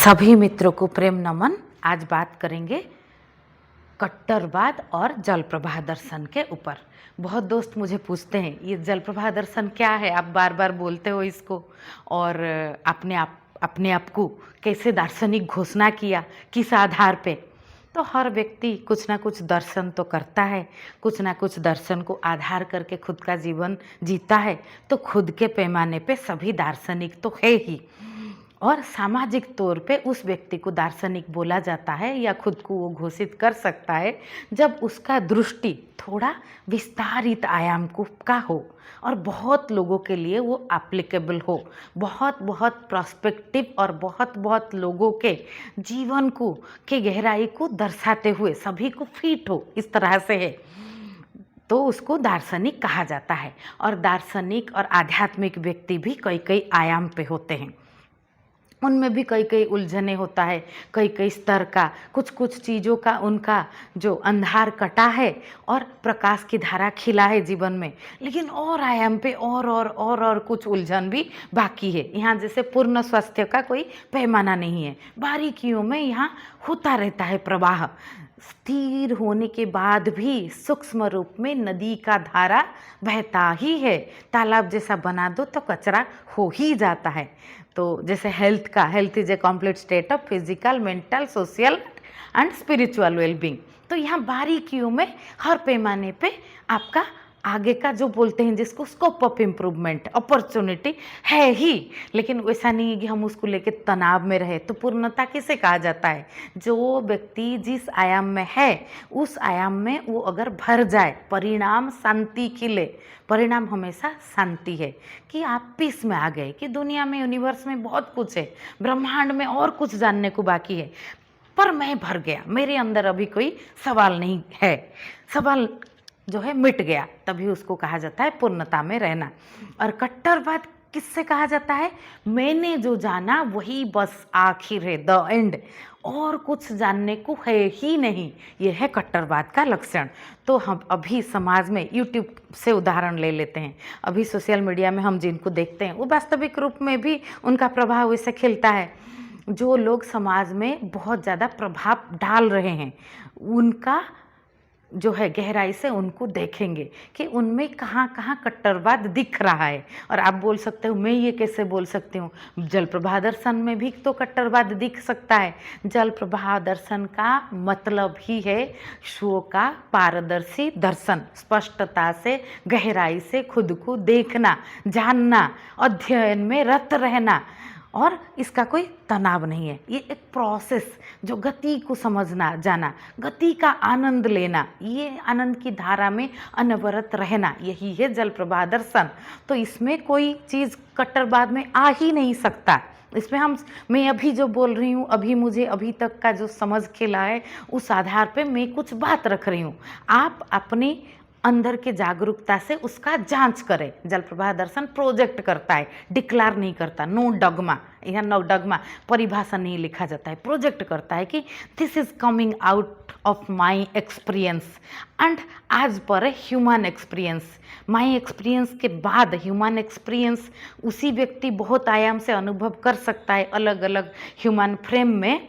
सभी मित्रों को प्रेम नमन। आज बात करेंगे कट्टरवाद और जल प्रवाह दर्शन के ऊपर। बहुत दोस्त मुझे पूछते हैं ये जल प्रवाह दर्शन क्या है, आप बार बार बोलते हो इसको, और अपने आप को कैसे दार्शनिक घोषणा किया, किस आधार पे। तो हर व्यक्ति कुछ ना कुछ दर्शन तो करता है, कुछ ना कुछ दर्शन को आधार करके खुद का जीवन जीता है। तो खुद के पैमाने पे सभी दार्शनिक तो है ही, और सामाजिक तौर पे उस व्यक्ति को दार्शनिक बोला जाता है या खुद को वो घोषित कर सकता है जब उसका दृष्टि थोड़ा विस्तारित आयाम का हो और बहुत लोगों के लिए वो एप्लीकेबल हो, बहुत बहुत प्रोस्पेक्टिव और बहुत बहुत लोगों के जीवन को के गहराई को दर्शाते हुए सभी को फिट हो, इस तरह से है तो उसको दार्शनिक कहा जाता है। और दार्शनिक और आध्यात्मिक व्यक्ति भी कई कई आयाम पे होते हैं, उनमें भी कई कई उलझने होता है, कई कई स्तर का कुछ कुछ चीज़ों का उनका जो अंधार कटा है और प्रकाश की धारा खिला है जीवन में, लेकिन और आयाम पे और कुछ उलझन भी बाकी है। यहाँ जैसे पूर्ण स्वास्थ्य का कोई पैमाना नहीं है, बारीकियों में यहाँ होता रहता है प्रवाह। स्थिर होने के बाद भी सूक्ष्म रूप में नदी का धारा बहता ही है, तालाब जैसा बना दो तो कचरा हो ही जाता है। तो जैसे health is A complete state of physical, mental, social and spiritual wellbeing. तो यहाँ बारीकियों में हर पैमाने पे आपका आगे का जो बोलते हैं जिसको स्कोप ऑफ इम्प्रूवमेंट, अपॉर्चुनिटी है ही, लेकिन वैसा नहीं है कि हम उसको लेके तनाव में रहे। तो पूर्णता किसे कहा जाता है? जो व्यक्ति जिस आयाम में है उस आयाम में वो अगर भर जाए, परिणाम शांति खिले। परिणाम हमेशा शांति है कि आप पीस में आ गए कि दुनिया में, यूनिवर्स में बहुत कुछ है, ब्रह्मांड में और कुछ जानने को बाकी है, पर मैं भर गया, मेरे अंदर अभी कोई सवाल नहीं है, सवाल जो है मिट गया, तभी उसको कहा जाता है पूर्णता में रहना। और कट्टरवाद किससे कहा जाता है? मैंने जो जाना वही बस आखिर है, द एंड, और कुछ जानने को है ही नहीं, ये है कट्टरवाद का लक्षण। तो हम अभी समाज में यूट्यूब से उदाहरण ले लेते हैं, अभी सोशल मीडिया में हम जिनको देखते हैं वो वास्तविक रूप में भी उनका प्रभाव वैसे खिलता है। जो लोग समाज में बहुत ज़्यादा प्रभाव डाल रहे हैं उनका जो है गहराई से उनको देखेंगे कि उनमें कहाँ कहाँ कट्टरवाद दिख रहा है। और आप बोल सकते हो मैं ये कैसे बोल सकती हूँ, जल प्रवाह दर्शन में भी तो कट्टरवाद दिख सकता है। जल प्रवाह दर्शन का मतलब ही है शो का पारदर्शी दर्शन, स्पष्टता से गहराई से खुद को देखना, जानना, अध्ययन में रत रहना, और इसका कोई तनाव नहीं है। ये एक प्रोसेस, जो गति को समझना, जाना, गति का आनंद लेना, ये आनंद की धारा में अनवरत रहना, यही है जल प्रवाह दर्शन। तो इसमें कोई चीज़ कट्टरवाद में आ ही नहीं सकता। इसमें मैं अभी जो बोल रही हूँ, अभी मुझे अभी तक का जो समझ खिला है उस आधार पे मैं कुछ बात रख रही हूँ। आप अपनी अंदर के जागरूकता से उसका जांच करें। जल प्रवाह दर्शन प्रोजेक्ट करता है, डिक्लार नहीं करता। नो डगमा, यहाँ नो डगमा परिभाषा नहीं लिखा जाता है, प्रोजेक्ट करता है कि this is coming out of my experience and as per a human experience. My experience के बाद ह्यूमन एक्सपीरियंस उसी व्यक्ति बहुत आयाम से अनुभव कर सकता है, अलग अलग ह्यूमन फ्रेम में,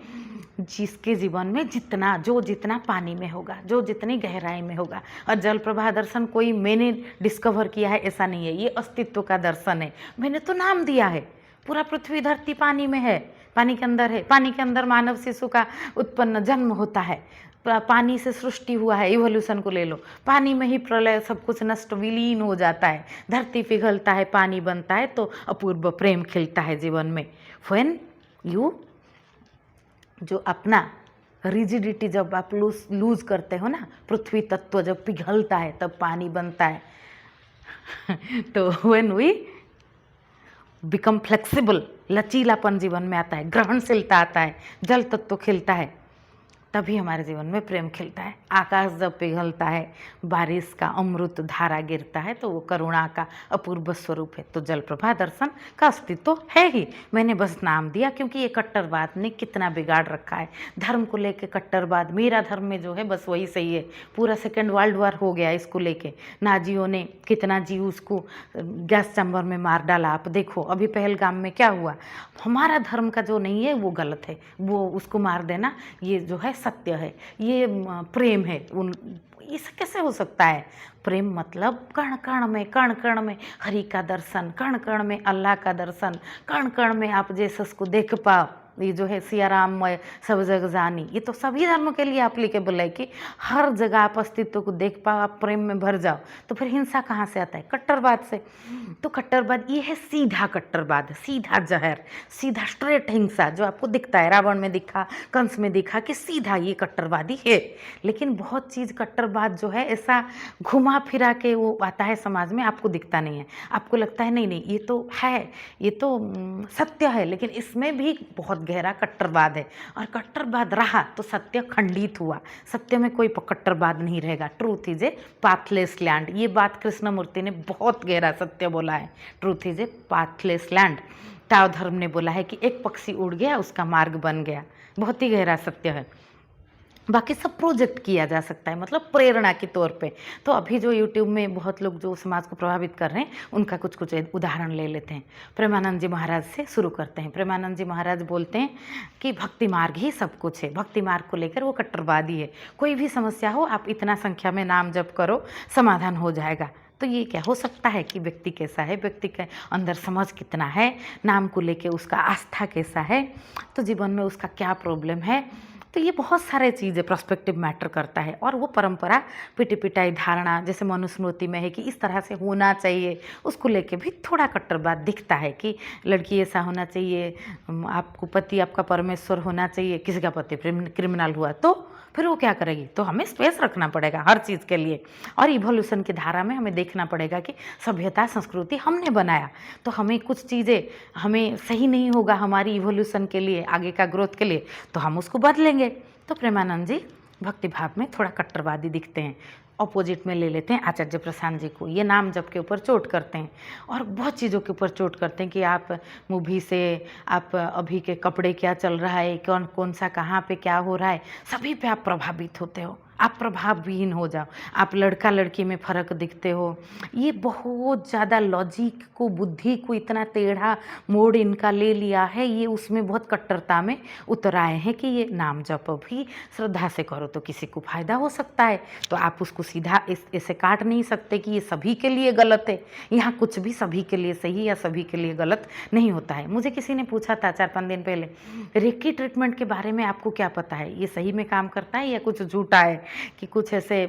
जिसके जीवन में जितना पानी में होगा, जो जितनी गहराई में होगा। और जल प्रवाह दर्शन कोई मैंने डिस्कवर किया है ऐसा नहीं है, ये अस्तित्व का दर्शन है। मैंने तो नाम दिया है, पूरा पृथ्वी धरती पानी में है, पानी के अंदर है, पानी के अंदर मानव शिशु का उत्पन्न जन्म होता है, पानी से सृष्टि हुआ है, इवोल्यूशन को ले लो, पानी में ही प्रलय, सब कुछ नष्ट विलीन हो जाता है, धरती पिघलता है, पानी बनता है, तो अपूर्व प्रेम खिलता है जीवन में। व्हेन यू जो अपना रिजिडिटी जब आप लूज करते हो ना, पृथ्वी तत्व जब पिघलता है तब पानी बनता है तो व्हेन वी बिकम फ्लेक्सिबल, लचीलापन जीवन में आता है, ग्रहणशीलता आता है, जल तत्व खिलता है। तभी हमारे जीवन में प्रेम खिलता है। आकाश जब पिघलता है, बारिश का अमृत धारा गिरता है, तो वो करुणा का अपूर्व स्वरूप है। तो जलप्रभा दर्शन का अस्तित्व तो है ही, मैंने बस नाम दिया क्योंकि ये कट्टरवाद ने कितना बिगाड़ रखा है धर्म को लेके। कट्टरवाद, मेरा धर्म में जो है बस वही सही है। पूरा सेकेंड वर्ल्ड वॉर हो गया इसको लेके, नाजियों ने कितना जीव उसको गैस चैम्बर में मार डाला। आप देखो अभी पहलगाम में क्या हुआ। हमारा धर्म का जो नहीं है वो गलत है, वो उसको मार देना ये जो है सत्य है, ये प्रेम है। इसे कैसे हो सकता है? प्रेम मतलब कण कण में हरि का दर्शन, कण कण में अल्लाह का दर्शन, कण कण में आप जेसस को देख पाओ। ये जो है सिया राममय सब जग जानी, ये तो सभी धर्मों के लिए एप्लीकेबल है कि हर जगह आप अस्तित्व को देख पाओ, आप प्रेम में भर जाओ। तो फिर हिंसा कहाँ से आता है? कट्टरवाद से। तो कट्टरवाद ये है सीधा कट्टरवाद, सीधा जहर, सीधा स्ट्रेट हिंसा जो आपको दिखता है, रावण में दिखा, कंस में दिखा कि सीधा ये कट्टरवादी है। लेकिन बहुत चीज़ कट्टरवाद जो है ऐसा घुमा फिरा के वो आता है समाज में, आपको दिखता नहीं है। आपको लगता है नहीं नहीं ये तो है, ये तो सत्य है, लेकिन इसमें भी बहुत गहरा कट्टरवाद है। और कट्टरवाद रहा तो सत्य खंडित हुआ। सत्य में कोई कट्टरवाद नहीं रहेगा। Truth is a pathless land, ये बात कृष्णमूर्ति ने बहुत गहरा सत्य बोला है। Truth is a pathless land. Tao धर्म ने बोला है कि एक पक्षी उड़ गया उसका मार्ग बन गया। बहुत ही गहरा सत्य है। बाकी सब प्रोजेक्ट किया जा सकता है, मतलब प्रेरणा के तौर पे। तो अभी जो यूट्यूब में बहुत लोग जो समाज को प्रभावित कर रहे हैं उनका कुछ कुछ उदाहरण ले लेते हैं। प्रेमानंद जी महाराज से शुरू करते हैं। प्रेमानंद जी महाराज बोलते हैं कि भक्ति मार्ग ही सब कुछ है। भक्ति मार्ग को लेकर वो कट्टरवादी है। कोई भी समस्या हो आप इतना संख्या में नाम जप करो, समाधान हो जाएगा। तो ये क्या हो सकता है कि व्यक्ति कैसा है, व्यक्ति के अंदर समझ कितना है, नाम को लेके उसका आस्था कैसा है, तो जीवन में उसका क्या प्रॉब्लम है। तो ये बहुत सारे चीज़ें पर्सपेक्टिव मैटर करता है। और वो परंपरा पिटी पिटाई धारणा जैसे मनुस्मृति में है कि इस तरह से होना चाहिए, उसको लेके भी थोड़ा कट्टरवाद दिखता है कि लड़की ऐसा होना चाहिए, आपको पति आपका परमेश्वर होना चाहिए। किसी का पति क्रिमिनल हुआ तो फिर वो क्या करेगी? तो हमें स्पेस रखना पड़ेगा हर चीज़ के लिए। और इवोल्यूशन की धारा में हमें देखना पड़ेगा कि सभ्यता संस्कृति हमने बनाया, तो हमें कुछ चीज़ें हमें सही नहीं होगा हमारी इवोल्यूशन के लिए, आगे का ग्रोथ के लिए, तो हम उसको बदलेंगे। तो प्रेमानंद जी भक्ति भाव में थोड़ा कट्टरवादी दिखते हैं। ऑपोजिट में ले लेते हैं आचार्य प्रशांत जी को। ये नाम जप के ऊपर चोट करते हैं और बहुत चीज़ों के ऊपर चोट करते हैं कि आप मूवी से, आप अभी के कपड़े क्या चल रहा है, कौन कौन सा कहाँ पे क्या हो रहा है, सभी पे आप प्रभावित होते हो, आप प्रभावहीन हो जाओ। आप लड़का लड़की में फ़र्क दिखते हो। ये बहुत ज़्यादा लॉजिक को, बुद्धि को इतना टेढ़ा मोड़ इनका ले लिया है, ये उसमें बहुत कट्टरता में उतर आए हैं कि ये नाम जप भी श्रद्धा से करो तो किसी को फ़ायदा हो सकता है। तो आप उसको सीधा ऐसे काट नहीं सकते कि ये सभी के लिए गलत है। यहाँ कुछ भी सभी के लिए सही या सभी के लिए गलत नहीं होता है। मुझे किसी ने पूछा था 4-5 दिन पहले, रेकी ट्रीटमेंट के बारे में आपको क्या पता है, ये सही में काम करता है या कुछ झूठा है, कि कुछ ऐसे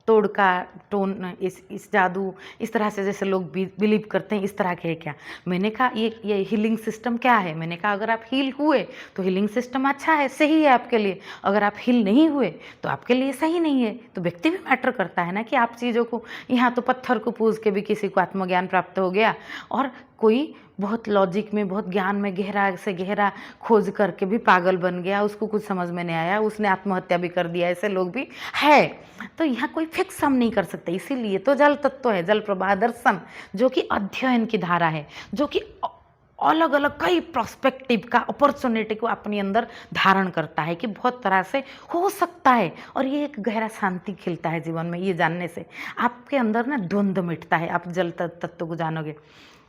तोड़ का टोन, इस जादू इस तरह से जैसे लोग बिलीव करते हैं, इस तरह के है क्या? मैंने कहा ये हीलिंग सिस्टम क्या है? मैंने कहा अगर आप हील हुए तो हीलिंग सिस्टम अच्छा है, सही है आपके लिए। अगर आप हील नहीं हुए तो आपके लिए सही नहीं है। तो व्यक्ति भी मैटर करता है ना, कि आप चीज़ों को, यहाँ तो पत्थर को पूज के भी किसी को आत्मज्ञान प्राप्त हो गया, और कोई बहुत लॉजिक में, बहुत ज्ञान में गहरा से गहरा खोज करके भी पागल बन गया, उसको कुछ समझ में नहीं आया, उसने आत्महत्या भी कर दिया। ऐसे लोग भी है। तो यहाँ कोई फिक्स हम नहीं कर सकते। इसीलिए तो जल तत्व है, जल प्रवाह दर्शन, जो कि अध्ययन की धारा है, जो कि अलग अलग कई प्रोस्पेक्टिव का अपॉर्चुनिटी को अपने अंदर धारण करता है कि बहुत तरह से हो सकता है। और ये एक गहरा शांति खिलता है जीवन में। ये जानने से आपके अंदर ना द्वंद्व मिटता है। आप जल तत्व को जानोगे।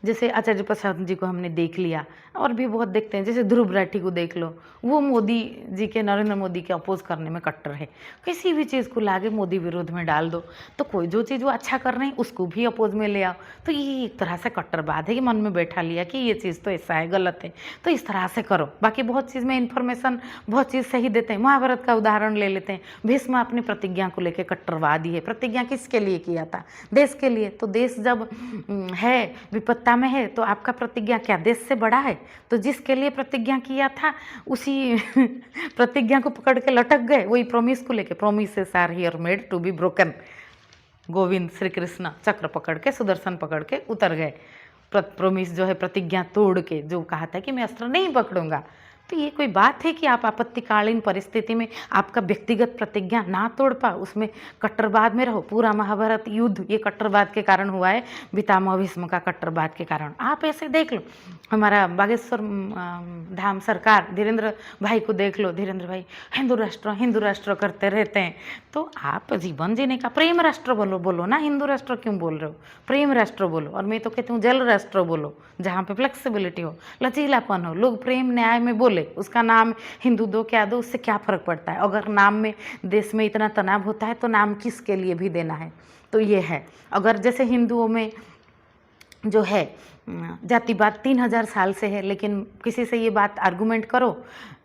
जैसे आचार्य प्रसाद जी को हमने देख लिया, और भी बहुत देखते हैं। जैसे ध्रुव राठी को देख लो, वो मोदी जी के, नरेंद्र मोदी के अपोज करने में कट्टर है। किसी भी चीज़ को लाके मोदी विरोध में डाल दो, तो कोई जो चीज़ वो अच्छा कर रहे हैं उसको भी अपोज में ले आओ। तो ये एक तरह से कट्टरवाद है कि मन में बैठा लिया कि ये चीज़ तो ऐसा है, गलत है, तो इस तरह से करो। बाकी बहुत चीज़ में इन्फॉर्मेशन बहुत चीज़ सही देते हैं। महाभारत का उदाहरण ले लेते हैं। भीष्म अपनी प्रतिज्ञा को लेकर कट्टरवादी है। प्रतिज्ञा किसके लिए किया था? देश के लिए। तो देश जब है विपत्ता में है, तो आपका प्रतिज्ञा क्या देश से बड़ा है? तो जिसके लिए प्रतिज्ञा किया था उसी प्रतिज्ञा को पकड़ के लटक गए। वही प्रोमिस को लेके, promises are here made to be broken. Govind Shri Krishna चक्र पकड़ के, सुदर्शन पकड़ के उतर गए। प्रोमिस जो है, प्रतिज्ञा तोड़ के, जो कहा था कि मैं अस्त्र नहीं पकड़ूंगा, तो ये कोई बात है कि आप आपत्तिकालीन परिस्थिति में आपका व्यक्तिगत प्रतिज्ञा ना तोड़ पाओ, उसमें कट्टरवाद में रहो। पूरा महाभारत युद्ध ये कट्टरवाद के कारण हुआ है, पितामह भीष्म का कट्टरवाद के कारण। आप ऐसे देख लो, हमारा बागेश्वर धाम सरकार धीरेन्द्र भाई को देख लो, धीरेन्द्र भाई हिंदू राष्ट्र करते रहते हैं। तो आप जीवन जीने का प्रेम राष्ट्र बोलो ना, हिंदू राष्ट्र क्यों बोल रहे हो, प्रेम राष्ट्र बोलो। और मैं तो कहती हूँ जल राष्ट्र बोलो, जहाँ पे फ्लेक्सिबिलिटी हो, लचीलापन हो। लोग प्रेम न्याय में बोले, उसका नाम हिंदू दो क्या दो, उससे क्या फ़र्क पड़ता है। अगर नाम में देश में इतना तनाव होता है तो नाम किसके लिए भी देना है। तो ये है, अगर जैसे हिंदुओं में जो है जातिवाद 3000 साल से है, लेकिन किसी से ये बात आर्गूमेंट करो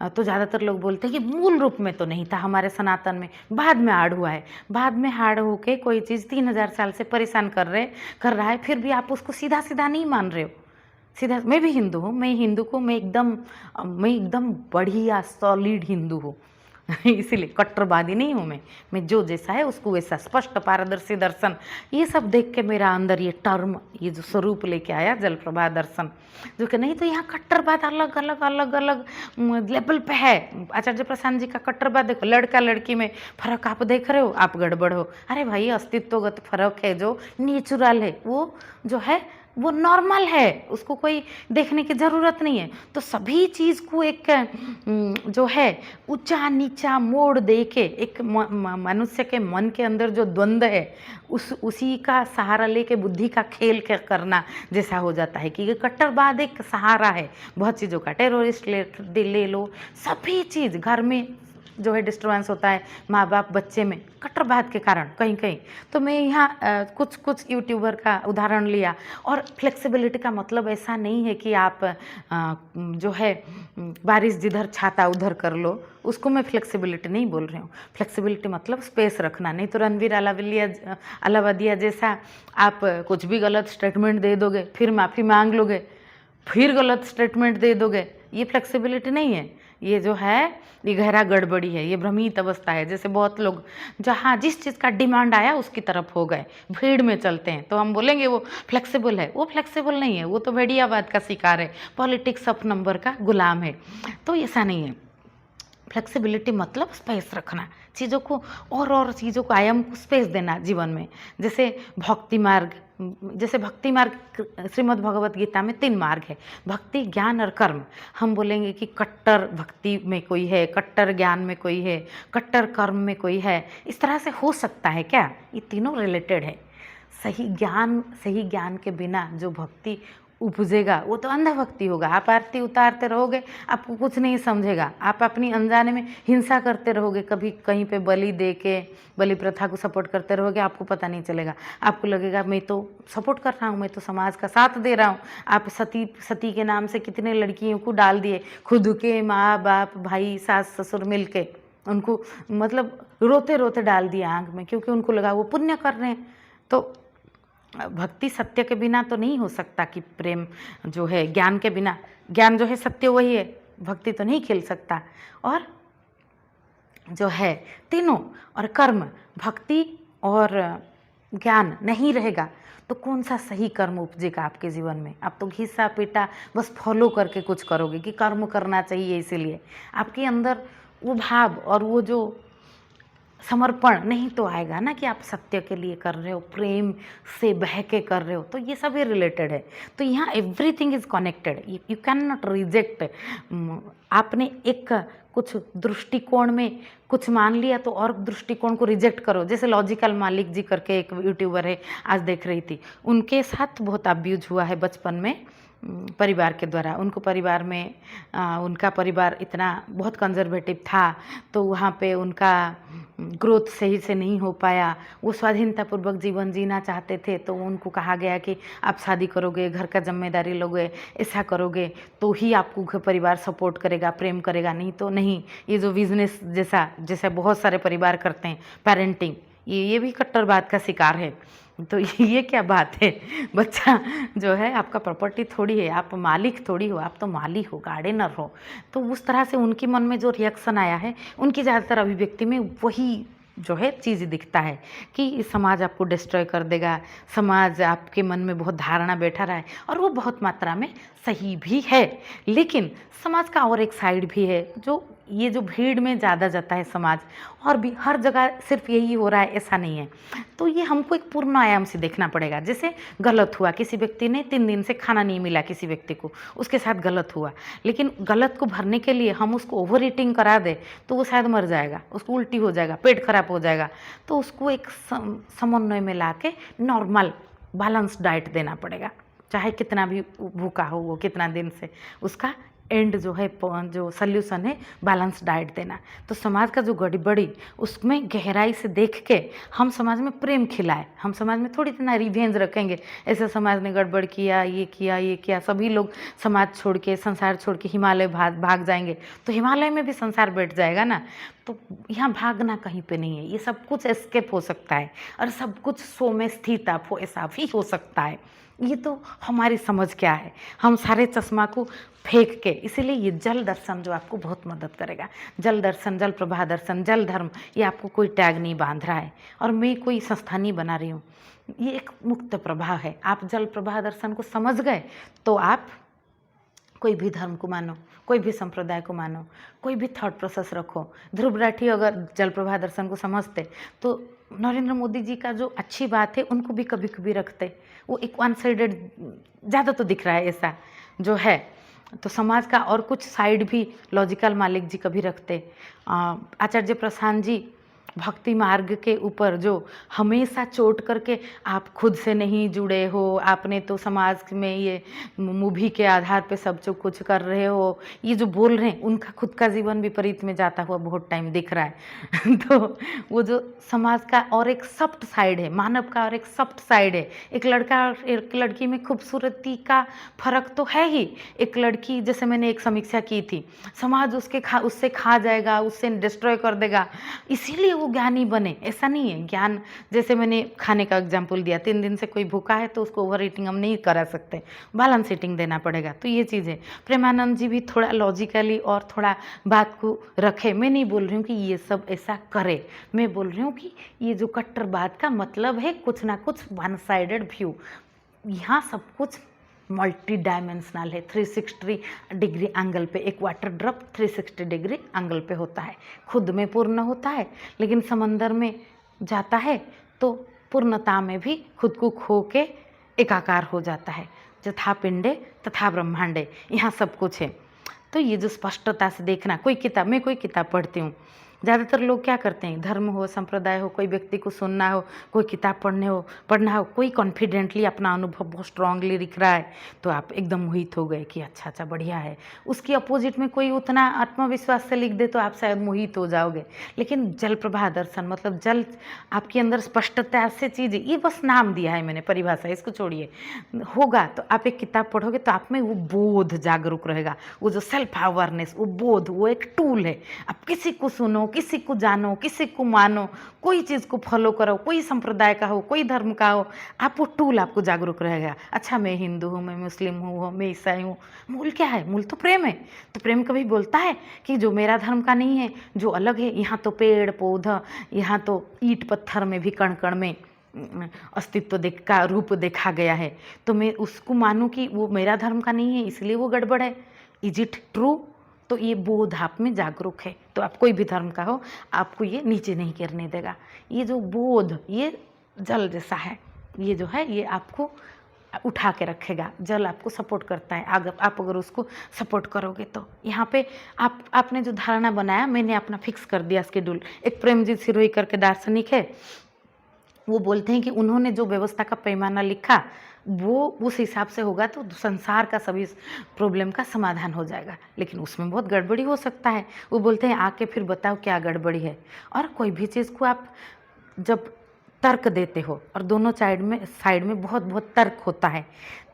तो ज़्यादातर लोग बोलते हैं कि मूल रूप में तो नहीं था हमारे सनातन में, बाद में ऐड हुआ है। बाद में ऐड होके कोई चीज़ 3000 साल से परेशान कर रहा है, फिर भी आप उसको सीधा सीधा नहीं मान रहे हो। सीधा, मैं भी हिंदू हूँ, मैं एकदम बढ़िया सॉलिड हिंदू हूँ इसीलिए कट्टरवादी नहीं हूँ मैं जो जैसा है उसको वैसा, स्पष्ट पारदर्शी दर्शन, ये सब देख के मेरा अंदर ये टर्म, ये जो स्वरूप लेके आया जलप्रभा दर्शन। जो कि नहीं तो यहाँ कट्टरवाद अलग अलग लेवल पे है। आचार्य प्रशांत जी का कट्टरवाद देखो, लड़का लड़की में फर्क आप देख रहे हो, आप गड़बड़ हो। अरे भाई, अस्तित्वगत फर्क है जो नेचुरल है, वो जो है वो नॉर्मल है, उसको कोई देखने की ज़रूरत नहीं है। तो सभी चीज़ को एक जो है ऊंचा नीचा मोड़ दे के एक मनुष्य के मन के अंदर जो द्वंद्व है उसी का सहारा लेके बुद्धि का खेल करना जैसा हो जाता है कि ये कट्टरवाद एक सहारा है बहुत चीज़ों का। टेररिस्ट ले लो, सभी चीज़ घर में जो है डिस्टर्बेंस होता है, माँ बाप बच्चे में कट्टरवाद के कारण कहीं। तो मैं यहाँ कुछ यूट्यूबर का उदाहरण लिया। और फ्लेक्सिबिलिटी का मतलब ऐसा नहीं है कि आप जो है बारिश जिधर छाता उधर कर लो, उसको मैं फ्लेक्सिबिलिटी नहीं बोल रही हूँ। फ्लेक्सिबिलिटी मतलब स्पेस रखना। नहीं तो रणवीर अलावादिया जैसा आप कुछ भी गलत स्टेटमेंट दे दोगे, फिर माफ़ी मांग लोगे, फिर गलत स्टेटमेंट दे दोगे, ये फ्लेक्सिबिलिटी नहीं है। ये जो है ये गहरा गड़बड़ी है, ये भ्रमित अवस्था है। जैसे बहुत लोग जहाँ जिस चीज़ का डिमांड आया उसकी तरफ हो गए, भीड़ में चलते हैं, तो हम बोलेंगे वो फ्लेक्सिबल है। वो फ्लेक्सिबल नहीं है, वो तो भेड़ियावाद का शिकार है, पॉलिटिक्स ऑफ नंबर का गुलाम है। तो ऐसा नहीं है। फ्लेक्सिबिलिटी मतलब स्पेस रखना, चीज़ों को और चीज़ों को आयाम को स्पेस देना जीवन में। जैसे भक्ति मार्ग श्रीमद् भगवत गीता में 3 मार्ग है, भक्ति, ज्ञान और कर्म। हम बोलेंगे कि कट्टर भक्ति में कोई है, कट्टर ज्ञान में कोई है, कट्टर कर्म में कोई है। इस तरह से हो सकता है क्या? ये तीनों रिलेटेड है। सही ज्ञान के बिना जो भक्ति उपजेगा वो तो अंधा भक्ति होगा। आप आरती उतारते रहोगे, आपको कुछ नहीं समझेगा, आप अपनी अनजाने में हिंसा करते रहोगे, कभी कहीं पे बलि दे के बलि प्रथा को सपोर्ट करते रहोगे, आपको पता नहीं चलेगा। आपको लगेगा मैं तो सपोर्ट कर रहा हूँ, मैं तो समाज का साथ दे रहा हूँ। आप सती के नाम से कितने लड़कियों को डाल दिए, खुद के माँ बाप भाई सास ससुर मिल के उनको मतलब रोते रोते डाल दिया आँख में, क्योंकि उनको लगा वो पुण्य कर रहे हैं। तो भक्ति सत्य के बिना तो नहीं हो सकता कि प्रेम जो है ज्ञान के बिना, ज्ञान जो है सत्य वही है, भक्ति तो नहीं खेल सकता। और जो है तीनों और कर्म, भक्ति और ज्ञान नहीं रहेगा तो कौन सा सही कर्म उपजेगा आपके जीवन में? आप तो घिसा पीटा बस फॉलो करके कुछ करोगे कि कर्म करना चाहिए, इसीलिए आपके अंदर वो भाव और वो जो समर्पण नहीं तो आएगा ना कि आप सत्य के लिए कर रहे हो, प्रेम से बह के कर रहे हो। तो ये सभी रिलेटेड है। तो यहाँ everything is connected, you can not reject. आपने एक कुछ दृष्टिकोण में कुछ मान लिया तो और दृष्टिकोण को रिजेक्ट करो। जैसे लॉजिकल मालिक जी करके एक यूट्यूबर है, आज देख रही थी, उनके साथ बहुत अब्यूज हुआ है बचपन में परिवार के द्वारा। उनको परिवार में उनका परिवार इतना बहुत कंजर्वेटिव था, तो वहाँ पे उनका ग्रोथ सही से नहीं हो पाया। वो स्वाधीनतापूर्वक जीवन जीना चाहते थे, तो उनको कहा गया कि आप शादी करोगे, घर का जिम्मेदारी लोगे, ऐसा करोगे तो ही आपको परिवार सपोर्ट करेगा, प्रेम करेगा, नहीं तो नहीं। ये जो बिजनेस जैसा बहुत सारे परिवार करते हैं, पेरेंटिंग, ये भी कट्टरवाद का शिकार है। तो ये क्या बात है? बच्चा जो है आपका प्रॉपर्टी थोड़ी है, आप मालिक थोड़ी हो, आप तो माली हो, गार्डनर हो। तो उस तरह से उनके मन में जो रिएक्शन आया है, उनकी ज़्यादातर अभिव्यक्ति में वही जो है चीज़ दिखता है कि समाज आपको डिस्ट्रॉय कर देगा, समाज आपके मन में बहुत धारणा बैठा रहा है, और वो बहुत मात्रा में सही भी है। लेकिन समाज का और एक साइड भी है, जो ये जो भीड़ में ज़्यादा जाता है समाज, और भी हर जगह सिर्फ यही हो रहा है ऐसा नहीं है। तो ये हमको एक पूर्ण आयाम से देखना पड़ेगा। जैसे गलत हुआ, किसी व्यक्ति ने 3 दिन से खाना नहीं मिला किसी व्यक्ति को, उसके साथ गलत हुआ, लेकिन गलत को भरने के लिए हम उसको ओवर ईटिंग करा दें तो वो शायद मर जाएगा, उसको उल्टी हो जाएगा, पेट खराब हो जाएगा। तो उसको एक समन्वय में ला के नॉर्मल बैलेंस डाइट देना पड़ेगा, चाहे कितना भी भूखा हो वो, कितना दिन से, उसका एंड जो है, जो सल्यूशन है, बैलेंस डाइट देना। तो समाज का जो गड़बड़ी, उसमें गहराई से देख के हम समाज में प्रेम खिलाए। हम समाज में थोड़ी इतना रिवेंज रखेंगे, ऐसे समाज ने गड़बड़ किया, ये किया, ये किया, सभी लोग समाज छोड़ के, संसार छोड़ के हिमालय भाग जाएंगे, तो हिमालय में भी संसार बैठ जाएगा ना। तो यहाँ भागना कहीं पे नहीं है, ये सब कुछ एस्केप हो सकता है, और सब कुछ सो में स्थित आप हो, ऐसा भी हो सकता है। ये तो हमारी समझ क्या है, हम सारे चश्मा को फेंक के, इसीलिए ये जल दर्शन जो आपको बहुत मदद करेगा। जल दर्शन, जल प्रवाह दर्शन, जल धर्म, ये आपको कोई टैग नहीं बांध रहा है, और मैं कोई संस्था नहीं बना रही हूँ, ये एक मुक्त प्रवाह है। आप जल प्रवाह दर्शन को समझ गए तो आप कोई भी धर्म को मानो, कोई भी संप्रदाय को मानो, कोई भी थॉट प्रोसेस रखो। ध्रुव राठी अगर जल प्रवाह दर्शन को समझते तो नरेंद्र मोदी जी का जो अच्छी बात है उनको भी कभी कभी रखते। वो एक वन साइडेड ज़्यादा तो दिख रहा है ऐसा जो है, तो समाज का और कुछ साइड भी लॉजिकल मालिक जी कभी रखते। आचार्य प्रशांत जी भक्ति मार्ग के ऊपर जो हमेशा चोट करके आप खुद से नहीं जुड़े हो, आपने तो समाज में ये मूवी के आधार पे सब जो कुछ कर रहे हो, ये जो बोल रहे हैं, उनका खुद का जीवन विपरीत में जाता हुआ बहुत टाइम दिख रहा है। तो वो जो समाज का और एक सॉफ्ट साइड है, मानव का और एक सॉफ्ट साइड है। एक लड़का और एक लड़की में खूबसूरती का फर्क तो है ही। एक लड़की, जैसे मैंने एक समीक्षा की थी, समाज उससे खा जाएगा, उससे डिस्ट्रॉय कर देगा, इसीलिए वो ज्ञानी बने, ऐसा नहीं है। ज्ञान, जैसे मैंने खाने का एग्जाम्पल दिया, 3 दिन से कोई भूखा है तो उसको ओवर ईटिंग हम नहीं करा सकते, बैलेंस ईटिंग देना पड़ेगा। तो ये चीज़ है। प्रेमानंद जी भी थोड़ा लॉजिकली और थोड़ा बात को रखे। मैं नहीं बोल रही हूँ कि ये सब ऐसा करे, मैं बोल रही हूँ कि ये जो कट्टरवाद का मतलब है कुछ ना कुछ वन साइडेड व्यू। यहाँ सब कुछ मल्टी डायमेंशनल है, 360 डिग्री एंगल पे। एक वाटर ड्रॉप 360 डिग्री एंगल पे होता है, खुद में पूर्ण होता है, लेकिन समंदर में जाता है तो पूर्णता में भी खुद को खो के एकाकार हो जाता है। जथा पिंडे तथा ब्रह्मांडे, यहाँ सब कुछ है। तो ये जो स्पष्टता से देखना, मैं कोई किताब पढ़ती हूँ, ज़्यादातर लोग क्या करते हैं, धर्म हो, संप्रदाय हो, कोई व्यक्ति को सुनना हो, कोई किताब पढ़ना हो, कोई कॉन्फिडेंटली अपना अनुभव बहुत स्ट्रांगली लिख रहा है तो आप एकदम मोहित हो गए कि अच्छा बढ़िया है। उसकी अपोजिट में कोई उतना आत्मविश्वास से लिख दे तो आप शायद मोहित हो जाओगे। लेकिन जल प्रवाह दर्शन मतलब जल आपके अंदर स्पष्टता से चीज़, ये बस नाम दिया है मैंने, परिभाषा, इसको छोड़िए। होगा तो आप एक किताब पढ़ोगे तो आप में वो बोध जागरूक रहेगा, वो जो सेल्फ अवेयरनेस, वो बोध, वो एक टूल है। आप किसी को सुनो, किसी को जानो, किसी को मानो, कोई चीज़ को फॉलो करो, कोई संप्रदाय का हो, कोई धर्म का हो, आप वो टूल आपको जागरूक रहेगा। अच्छा, मैं हिंदू हूँ, मैं मुस्लिम हूँ, मैं ईसाई हूँ, मूल क्या है? मूल तो प्रेम है। तो प्रेम कभी बोलता है कि जो मेरा धर्म का नहीं है, जो अलग है, यहाँ तो पेड़ पौधा, यहाँ तो ईंट पत्थर में भी कण कण में अस्तित्व का रूप देखा गया है, तो मैं उसको मानूं कि वो मेरा धर्म का नहीं है इसलिए वो गड़बड़ है। Is it true? तो ये बोध आप में जागरूक है, तो आप कोई भी धर्म का हो, आपको ये नीचे नहीं गिरने देगा। ये जो बोध, ये जल जैसा है, ये जो है ये आपको उठा के रखेगा। जल आपको सपोर्ट करता है, आप अगर उसको सपोर्ट करोगे तो। यहाँ पे आपने जो धारणा बनाया, मैंने अपना फिक्स कर दिया शेड्यूल। एक प्रेमजीत सिरोही करके दार्शनिक है, वो बोलते हैं कि उन्होंने जो व्यवस्था का पैमाना लिखा वो उस हिसाब से होगा तो संसार का सभी प्रॉब्लम का समाधान हो जाएगा, लेकिन उसमें बहुत गड़बड़ी हो सकता है। वो बोलते हैं आके फिर बताओ क्या गड़बड़ी है। और कोई भी चीज़ को आप जब तर्क देते हो, और दोनों साइड में बहुत बहुत तर्क होता है,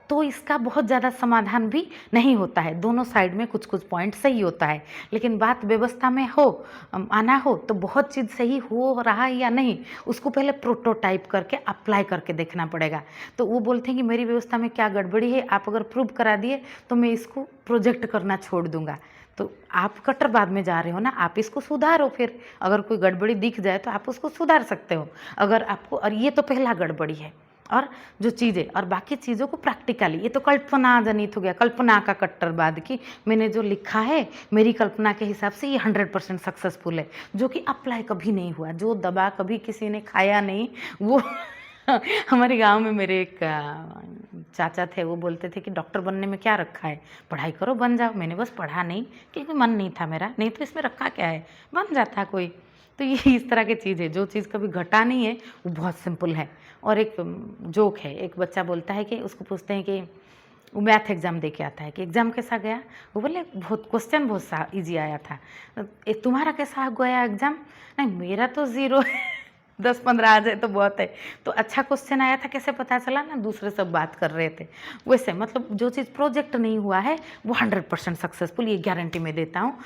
तो इसका बहुत ज़्यादा समाधान भी नहीं होता है। दोनों साइड में कुछ कुछ पॉइंट सही होता है, लेकिन बात व्यवस्था में हो आना हो तो बहुत चीज़ सही हो रहा है या नहीं, उसको पहले प्रोटोटाइप करके अप्लाई करके देखना पड़ेगा। तो वो बोलते हैं कि मेरी व्यवस्था में क्या गड़बड़ी है, आप अगर प्रूव करा दिए तो मैं इसको प्रोजेक्ट करना छोड़ दूंगा। तो आप कट्टरवाद में जा रहे हो ना, आप इसको सुधारो। फिर अगर कोई गड़बड़ी दिख जाए तो आप उसको सुधार सकते हो अगर आपको। और ये तो पहला गड़बड़ी है। और जो चीज़ें और बाकी चीज़ों को प्रैक्टिकली, ये तो कल्पना जनित हो गया, कल्पना का कट्टरवाद की मैंने जो लिखा है मेरी कल्पना के हिसाब से ये 100% सक्सेसफुल है, जो कि अप्लाई कभी नहीं हुआ, जो दवा कभी किसी ने खाया नहीं वो हमारे गांव में मेरे एक चाचा थे, वो बोलते थे कि डॉक्टर बनने में क्या रखा है, पढ़ाई करो बन जाओ। मैंने बस पढ़ा नहीं क्योंकि मन नहीं था मेरा, नहीं तो इसमें रखा क्या है, बन जाता कोई। तो ये इस तरह की चीज़ है, जो चीज़ कभी घटा नहीं है वो बहुत सिंपल है। और एक जोक है, एक बच्चा बोलता है कि उसको पूछते हैं कि वो मैथ एग्ज़ाम दे के आता है कि एग्ज़ाम कैसा गया। वो बोले बहुत क्वेश्चन बहुत सा ईजी आया था। तुम्हारा कैसा गया एग्ज़ाम? नहीं मेरा तो 0 है 10-15 आ जाए तो बहुत है। तो अच्छा क्वेश्चन आया था कैसे पता चला ना, दूसरे सब बात कर रहे थे। वैसे मतलब जो चीज़ प्रोजेक्ट नहीं हुआ है वो 100% सक्सेसफुल, ये गारंटी मैं देता हूँ।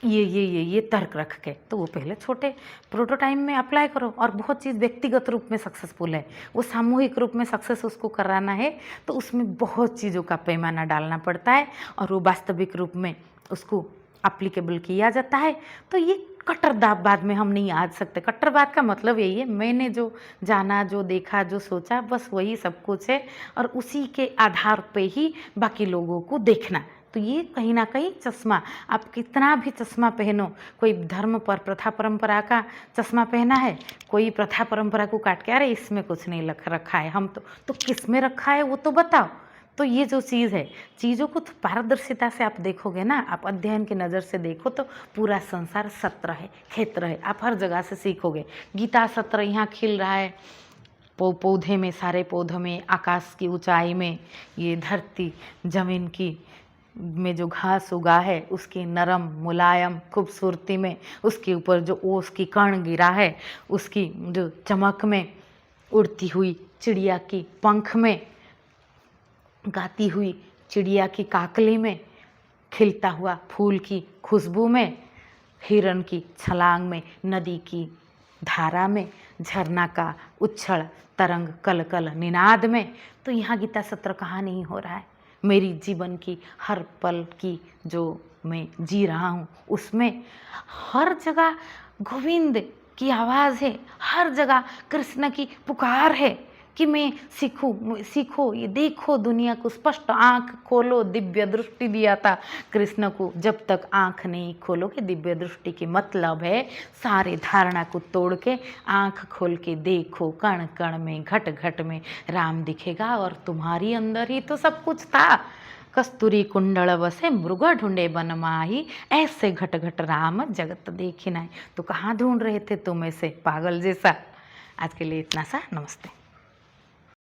ये तर्क रख के तो वो पहले छोटे प्रोटोटाइप में अप्लाई करो। और बहुत चीज़ व्यक्तिगत रूप में सक्सेसफुल है, वो सामूहिक रूप में सक्सेस उसको कराना है तो उसमें बहुत चीज़ों का पैमाना डालना पड़ता है और वो वास्तविक रूप में उसको अप्लीकेबल किया जाता है। तो ये कट्टरवाद में हम नहीं आ सकते। कट्टरवाद का मतलब यही है, मैंने जो जाना, जो देखा, जो सोचा, बस वही सब कुछ है और उसी के आधार पे ही बाकी लोगों को देखना। तो ये कहीं ना कहीं चश्मा, आप कितना भी चश्मा पहनो, कोई धर्म पर प्रथा परंपरा का चश्मा पहना है, कोई प्रथा परंपरा को काट के अरे इसमें कुछ नहीं लिख रखा है, हम तो किस में रखा है वो तो बताओ। तो ये जो चीज़ है, चीज़ों को तो पारदर्शिता से आप देखोगे ना, आप अध्ययन की नज़र से देखो तो पूरा संसार सत्र है, क्षेत्र है, आप हर जगह से सीखोगे। गीता सत्र यहाँ खिल रहा है, पौधे में, सारे पौधों में, आकाश की ऊंचाई में, ये धरती जमीन की में जो घास उगा है उसकी नरम मुलायम खूबसूरती में, उसके ऊपर जो ओस की कण गिरा है उसकी जो चमक में, उड़ती हुई चिड़िया की पंख में, गाती हुई चिड़िया की काकली में, खिलता हुआ फूल की खुशबू में, हिरन की छलांग में, नदी की धारा में, झरना का उच्छल तरंग कल कल निनाद में। तो यहाँ गीता सत्र कहाँ नहीं हो रहा है, मेरी जीवन की हर पल की जो मैं जी रहा हूँ उसमें हर जगह गोविंद की आवाज़ है, हर जगह कृष्ण की पुकार है कि मैं सीखो, ये देखो दुनिया को स्पष्ट, आंख खोलो, दिव्य दृष्टि दिया था कृष्ण को। जब तक आंख नहीं खोलोगे, दिव्य दृष्टि की मतलब है सारे धारणा को तोड़ के आंख खोल के देखो, कण कण में, घट घट में राम दिखेगा और तुम्हारी अंदर ही तो सब कुछ था। कस्तूरी कुंडल बसे मृग ढूंढे बन माही, ऐसे घट घट राम जगत देखी नाई। तो कहाँ ढूंढ रहे थे तुम ऐसे पागल जैसा। आज के लिए इतना सा, नमस्ते।